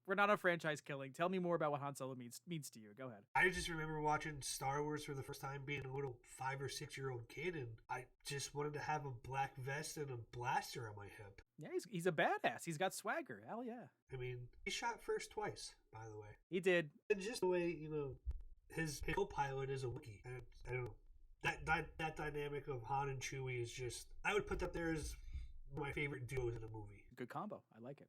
we're not a franchise killing. Tell me more about what Han Solo means to you. Go ahead. I just remember watching Star Wars for the first time being a little 5 or 6 year old kid, and I just wanted to have a black vest and a blaster on my hip. Yeah, he's a badass. He's got swagger. Hell yeah. I mean, he shot first twice, by the way. He did. And just the way, his co-pilot is a Wookiee. I don't know. That dynamic of Han and Chewie is just, I would put that there as my favorite duos in a movie. Good combo. I like it.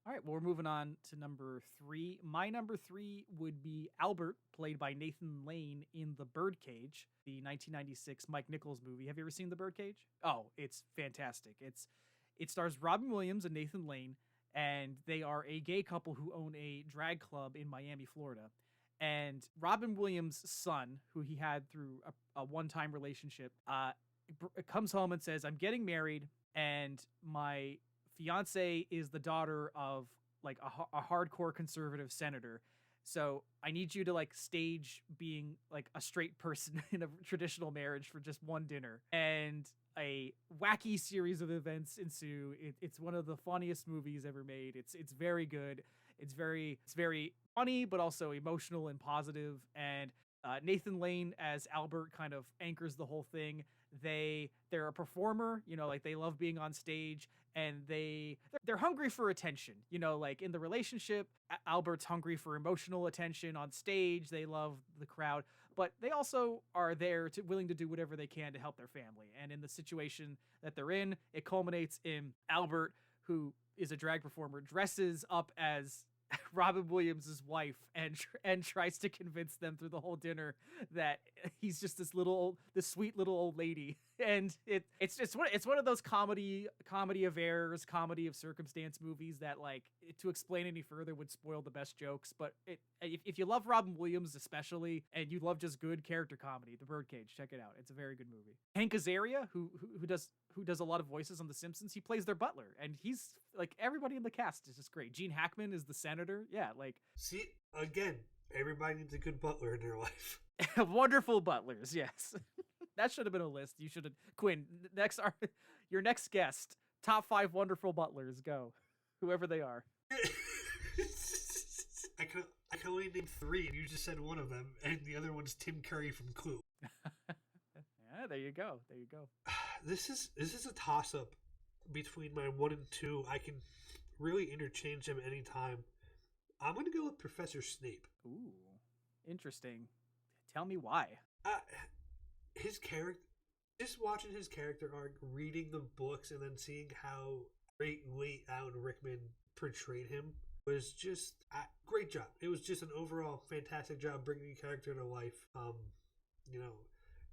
All right, well, we're moving on to number 3. My number 3 would be Albert, played by Nathan Lane in The Birdcage, the 1996 Mike Nichols movie. Have you ever seen The Birdcage? Oh, it's fantastic. It stars Robin Williams and Nathan Lane, and they are a gay couple who own a drag club in Miami, Florida. And Robin Williams' son, who he had through a one-time relationship, comes home and says, I'm getting married, and my fiance is the daughter of like a hardcore conservative senator. So I need you to like stage being like a straight person in a traditional marriage for just one dinner. And a wacky series of events ensue. It's one of the funniest movies ever made. It's very good. It's very funny, but also emotional and positive. And Nathan Lane as Albert kind of anchors the whole thing. They're a performer, like they love being on stage, and they're hungry for attention. Like in the relationship, Albert's hungry for emotional attention. On stage, they love the crowd, but they also are there willing to do whatever they can to help their family. And in the situation that they're in, it culminates in Albert, who is a drag performer, dresses up as Robin Williams' wife and tries to convince them through the whole dinner that he's just this sweet little old lady. And it's one of those comedy of errors, comedy of circumstance movies that, like, to explain any further would spoil the best jokes. But if you love Robin Williams especially, and you love just good character comedy, The Birdcage, check it out. It's a very good movie. Hank Azaria, who does a lot of voices on The Simpsons, he plays their butler, and he's like, everybody in the cast is just great. Gene Hackman is the senator. Yeah, like, see, again, everybody needs a good butler in their life. wonderful butlers. Yes. That should have been a list. You should have, Quinn, your next guest, top 5 wonderful butlers, go. Whoever they are. I can only name 3, and you just said one of them, and the other one's Tim Curry from Clue. Yeah, there you go. This is a toss-up between my 1 and 2. I can really interchange them anytime. I'm going to go with Professor Snape. Ooh, interesting. Tell me why. His character, just watching his character arc, reading the books, and then seeing how great Alan Rickman portrayed him was just a great job. It was just an overall fantastic job bringing the character to life.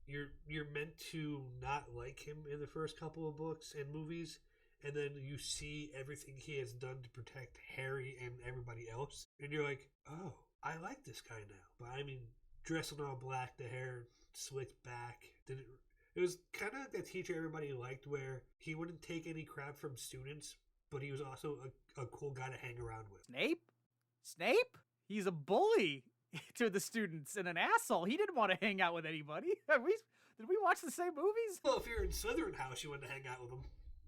You're meant to not like him in the first couple of books and movies, and then you see everything he has done to protect Harry and everybody else, and you're like, oh, I like this guy now. But I mean, dressing all black, the hair slicked back, it was kind of like a teacher everybody liked, where he wouldn't take any crap from students, but he was also a cool guy to hang around with. Snape? He's a bully to the students and an asshole. He didn't want to hang out with anybody. Did we watch the same movies? Well, if you're in Slytherin house, you want to hang out with them.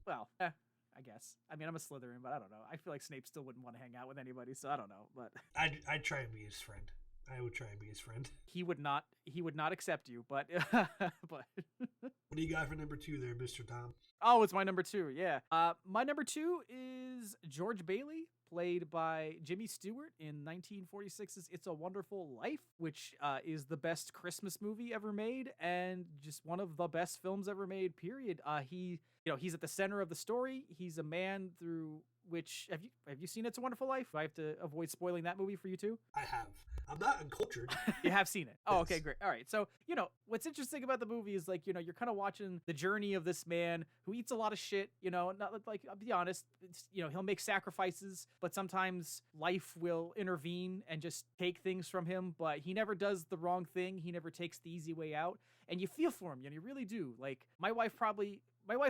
Well, I guess. I mean, I'm a Slytherin, but I don't know. I feel like Snape still wouldn't want to hang out with anybody, so I don't know. But I'd try and be his friend. I would try and be his friend. He would not accept you, but What do you got for number 2 there, Mr. Tom? Oh, it's my number 2, yeah. My number 2 is George Bailey, played by Jimmy Stewart in 1946's It's a Wonderful Life, which is the best Christmas movie ever made and just one of the best films ever made, period. He's at the center of the story. He's a man through which have you seen It's a Wonderful Life? Do I have to avoid spoiling that movie for you too? I have. I'm not uncultured. You have seen it. Oh, okay, great. All right. So, what's interesting about the movie is, like, you're kind of watching the journey of this man who eats a lot of shit, not like, I'll be honest, he'll make sacrifices, but sometimes life will intervene and just take things from him, but he never does the wrong thing. He never takes the easy way out. And you feel for him, you really do. Like, my wife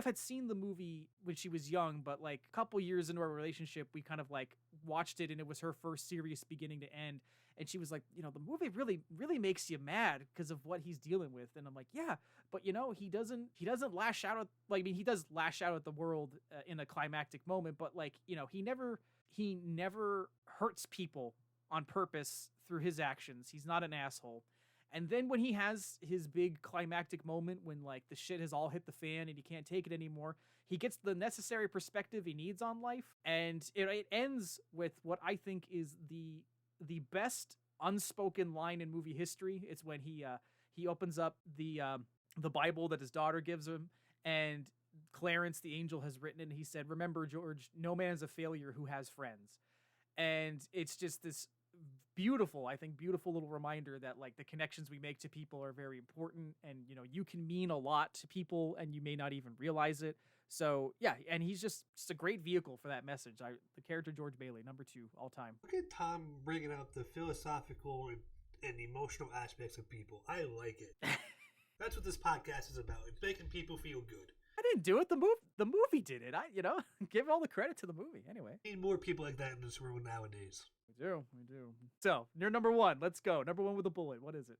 had seen the movie when she was young, but like a couple years into our relationship, we kind of like watched it, and it was her first serious beginning to end. And she was like, the movie really, really makes you mad because of what he's dealing with. And I'm like, yeah, but he doesn't lash out at, he does lash out at the world in a climactic moment, but like, he never hurts people on purpose through his actions. He's not an asshole. And then when he has his big climactic moment, when like the shit has all hit the fan and he can't take it anymore, he gets the necessary perspective he needs on life. And it ends with what I think is the best unspoken line in movie history. It's when he opens up the Bible that his daughter gives him, and Clarence the angel has written it, and he said, "Remember, George, no man's a failure who has friends." And it's just this beautiful little reminder that like the connections we make to people are very important, and you can mean a lot to people and you may not even realize it. So yeah, and he's just a great vehicle for that message. The character George Bailey, number 2 all time. Look at Tom bringing out the philosophical and emotional aspects of people. I like it. That's what this podcast is about. It's making people feel good. I didn't do it. The movie did it. Give all the credit to the movie. Anyway, we need more people like that in this world nowadays. We do. So, you're number 1. Let's go. Number 1 with a bullet. What is it?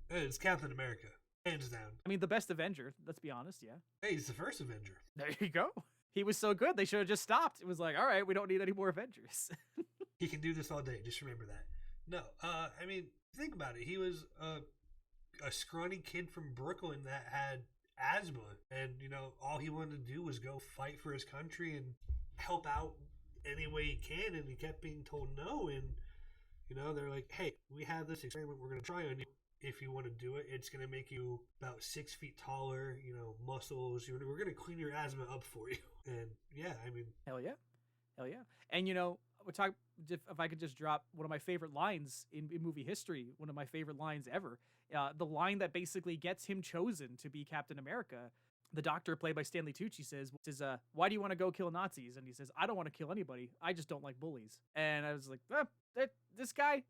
It's Captain America. Hands down. I mean, the best Avenger, let's be honest, yeah. Hey, he's the first Avenger. There you go. He was so good, they should have just stopped. It was like, all right, we don't need any more Avengers. He can do this all day. Just remember that. No, I mean, think about it. He was a scrawny kid from Brooklyn that had asthma, and all he wanted to do was go fight for his country and help out any way he can, and he kept being told no. And they're like, hey, we have this experiment we're going to try on you. If you want to do it, it's going to make you about 6 feet taller, muscles. We're going to clean your asthma up for you. And yeah, I mean, hell yeah. And if I could just drop one of my favorite lines in movie history, one of my favorite lines ever, the line that basically gets him chosen to be Captain America. The Doctor, played by Stanley Tucci, says, "Why do you want to go kill Nazis?" And he says, "I don't want to kill anybody. I just don't like bullies." And I was like, this guy,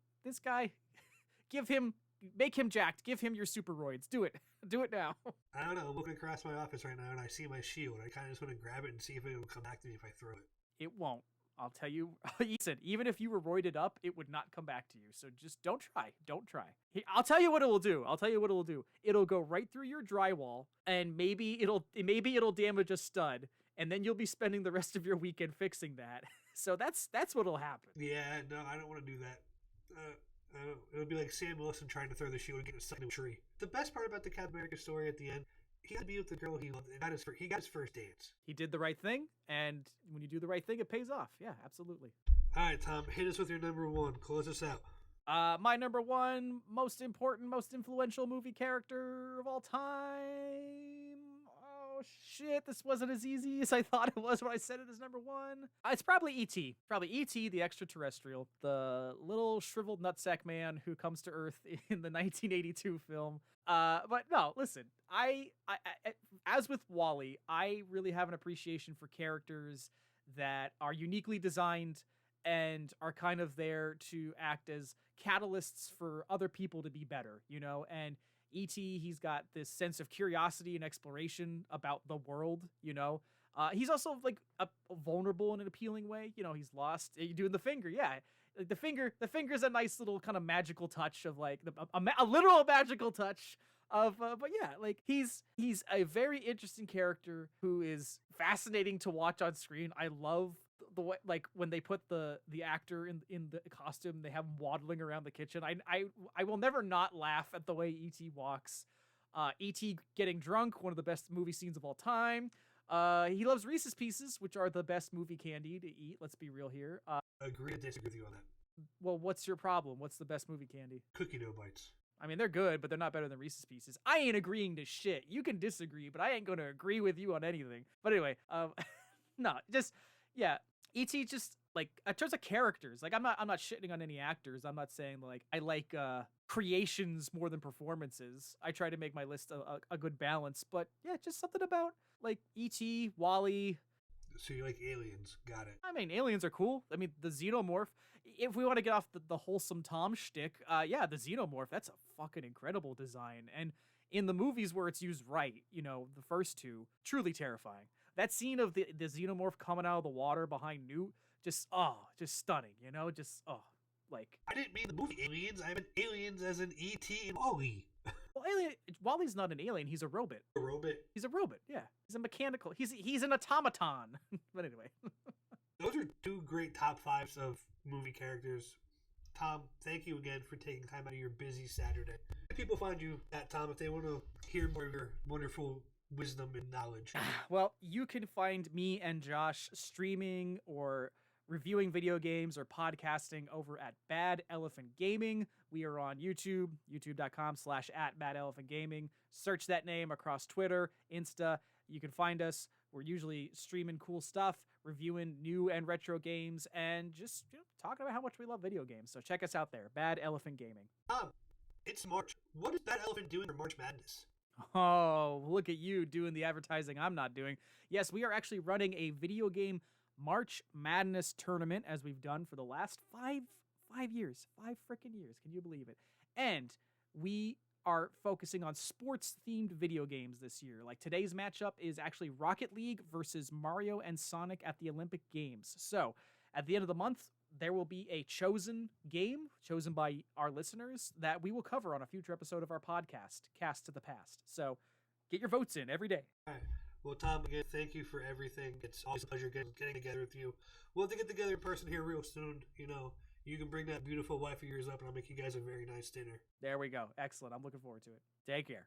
make him jacked. Give him your superroids. Do it. Do it now. I don't know. I'm looking across my office right now and I see my shield. I kind of just want to grab it and see if it will come back to me if I throw it. It won't. I'll tell you, Ethan, even if you were roided up, it would not come back to you. So just don't try. Don't try. I'll tell you what it will do. It'll go right through your drywall, and maybe it'll damage a stud, and then you'll be spending the rest of your weekend fixing that. So that's what'll happen. Yeah, no, I don't want to do that. It'll be like Sam Wilson trying to throw the shield and get stuck in a tree. The best part about the Captain America story at the end, he got to be with the girl he loved, and he got his first dance. He did the right thing, and when you do the right thing, it pays off. Yeah, absolutely. All right, Tom, hit us with your number one. Close us out. My number one most important, most influential movie character of all time. Oh shit, this wasn't as easy as I thought it was when I said it as number one. It's probably E.T. Probably E.T. the extraterrestrial, the little shriveled nutsack man who comes to Earth in the 1982 film. But no, listen, I as with Wall-E, I really have an appreciation for characters that are uniquely designed and are kind of there to act as catalysts for other people to be better, you know? And E.T., he's got this sense of curiosity and exploration about the world, you know? He's also like a vulnerable in an appealing way. You know, he's lost. You doing the finger, yeah. Like the finger's a nice little kind of magical touch of like a literal magical touch of, but yeah, like he's a very interesting character who is fascinating to watch on screen. I love the way, like when they put the actor in the costume, they have him waddling around the kitchen. I will never not laugh at the way E.T. walks. E.T. getting drunk, one of the best movie scenes of all time. He loves Reese's Pieces, which are the best movie candy to eat. Let's be real here. Agree or disagree with you on that? Well, what's your problem? What's the best movie candy? Cookie dough bites. I mean, they're good, but they're not better than Reese's Pieces. I ain't agreeing to shit. You can disagree, but I ain't going to agree with you on anything. But anyway, no, just, yeah. E.T. just, like, in terms of characters, like, I'm not shitting on any actors. I'm not saying, like, I like creations more than performances. I try to make my list a good balance. But, yeah, just something about, like, E.T., Wall-E. So you like aliens. Got it. I mean, aliens are cool. I mean, the Xenomorph, if we want to get off the wholesome Tom shtick, yeah, the Xenomorph, that's a fucking incredible design. And in the movies where it's used right, you know, the first two, truly terrifying. That scene of the Xenomorph coming out of the water behind Newt, just stunning, you know? Just, like... I didn't mean the movie Aliens. I meant aliens as in E.T. and Wall-E. Well, Wall-E's not an alien. He's a robot. A robot? He's a robot, yeah. He's a mechanical... He's an automaton. But anyway. Those are two great top fives of movie characters. Tom, thank you again for taking time out of your busy Saturday. If people find you at Tom, if they want to hear more of your wonderful wisdom and knowledge. Well, you can find me and Josh streaming or reviewing video games or podcasting over at Bad Elephant Gaming. We are on YouTube, youtube.com/@BadElephantGaming. Search that name across Twitter, Insta. You can find us. We're usually streaming cool stuff, reviewing new and retro games, and just talking about how much we love video games. So check us out there, Bad Elephant Gaming. It's March. What is Bad Elephant doing for March Madness? Oh, look at you doing the advertising I'm not doing. Yes, we are actually running a video game March Madness tournament, as we've done for the last five years. 5 freaking years. Can you believe it? And we are focusing on sports-themed video games this year. Like today's matchup is actually Rocket League versus Mario and Sonic at the Olympic Games. So at the end of the month, there will be a chosen game, chosen by our listeners, that we will cover on a future episode of our podcast, Cast to the Past. So get your votes in every day. All right. Well, Tom, again, thank you for everything. It's always a pleasure getting together with you. We'll have to get together in person here real soon. You know, you can bring that beautiful wife of yours up, and I'll make you guys a very nice dinner. There we go. Excellent. I'm looking forward to it. Take care.